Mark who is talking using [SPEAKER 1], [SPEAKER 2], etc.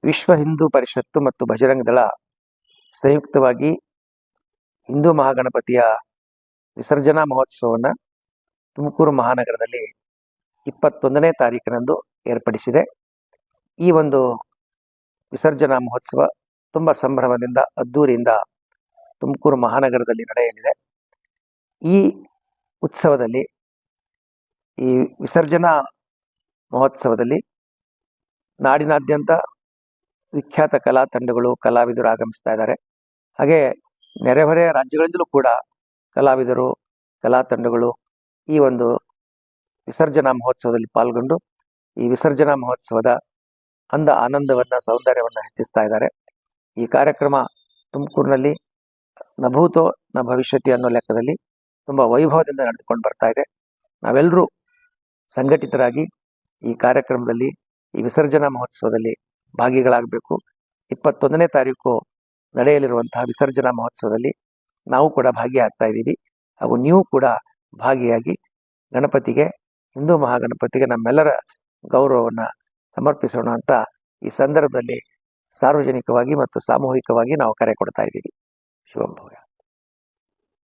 [SPEAKER 1] ವಿಶ್ವ ಹಿಂದೂ ಪರಿಷತ್ತು ಮತ್ತು ಬಜರಂಗ ದಳ ಸಂಯುಕ್ತವಾಗಿ ಹಿಂದೂ ಮಹಾಗಣಪತಿಯ ವಿಸರ್ಜನಾ ಮಹೋತ್ಸವವನ್ನು ತುಮಕೂರು ಮಹಾನಗರದಲ್ಲಿ 21ನೇ ತಾರೀಕಿನಂದು ಏರ್ಪಡಿಸಿದೆ. ಈ ಒಂದು ವಿಸರ್ಜನಾ ಮಹೋತ್ಸವ ತುಂಬ ಸಂಭ್ರಮದಿಂದ ಅದ್ದೂರಿಯಿಂದ ತುಮಕೂರು ಮಹಾನಗರದಲ್ಲಿ ನಡೆಯಲಿದೆ. ಈ ಉತ್ಸವದಲ್ಲಿ, ಈ ವಿಸರ್ಜನಾ ಮಹೋತ್ಸವದಲ್ಲಿ ನಾಡಿನಾದ್ಯಂತ ವಿಖ್ಯಾತ ಕಲಾ ತಂಡಗಳು, ಕಲಾವಿದರು ಆಗಮಿಸ್ತಾ ಇದ್ದಾರೆ. ಹಾಗೆ ನೆರೆಹೊರೆಯ ರಾಜ್ಯಗಳಿಂದಲೂ ಕೂಡ ಕಲಾವಿದರು, ಕಲಾ ತಂಡಗಳು ಈ ಒಂದು ವಿಸರ್ಜನಾ ಮಹೋತ್ಸವದಲ್ಲಿ ಪಾಲ್ಗೊಂಡು ಈ ವಿಸರ್ಜನಾ ಮಹೋತ್ಸವದ ಆನಂದವನ್ನು, ಸೌಂದರ್ಯವನ್ನು ಹೆಚ್ಚಿಸ್ತಾ ಇದ್ದಾರೆ. ಈ ಕಾರ್ಯಕ್ರಮ ತುಮಕೂರಿನಲ್ಲಿ ನಭೂತೋ ನ ಭವಿಷ್ಯತಿ ಅನ್ನೋ ಲೆಕ್ಕದಲ್ಲಿ ತುಂಬ ವೈಭವದಿಂದ ನಡೆದುಕೊಂಡು ಬರ್ತಾ ಇದೆ. ನಾವೆಲ್ಲರೂ ಸಂಘಟಿತರಾಗಿ ಈ ಕಾರ್ಯಕ್ರಮದಲ್ಲಿ, ಈ ವಿಸರ್ಜನಾ ಮಹೋತ್ಸವದಲ್ಲಿ ಭಾಗಿಗಳಾಗಬೇಕು. 21ನೇ ತಾರೀಕು ನಡೆಯಲಿರುವಂತಹ ವಿಸರ್ಜನಾ ಮಹೋತ್ಸವದಲ್ಲಿ ನಾವು ಕೂಡ ಭಾಗಿಯಾಗ್ತಾ ಇದ್ದೀವಿ. ಹಾಗೂ ನೀವು ಕೂಡ ಭಾಗಿಯಾಗಿ ಗಣಪತಿಗೆ, ಹಿಂದೂ ಮಹಾಗಣಪತಿಗೆ ನಮ್ಮೆಲ್ಲರ ಗೌರವವನ್ನು ಸಮರ್ಪಿಸೋಣ ಅಂತ ಈ ಸಂದರ್ಭದಲ್ಲಿ ಸಾರ್ವಜನಿಕವಾಗಿ ಮತ್ತು ಸಾಮೂಹಿಕವಾಗಿ ನಾವು ಕರೆ ಕೊಡ್ತಾ ಇದ್ದೀವಿ. ಶುಭಂ ಭೂಯಾತ್.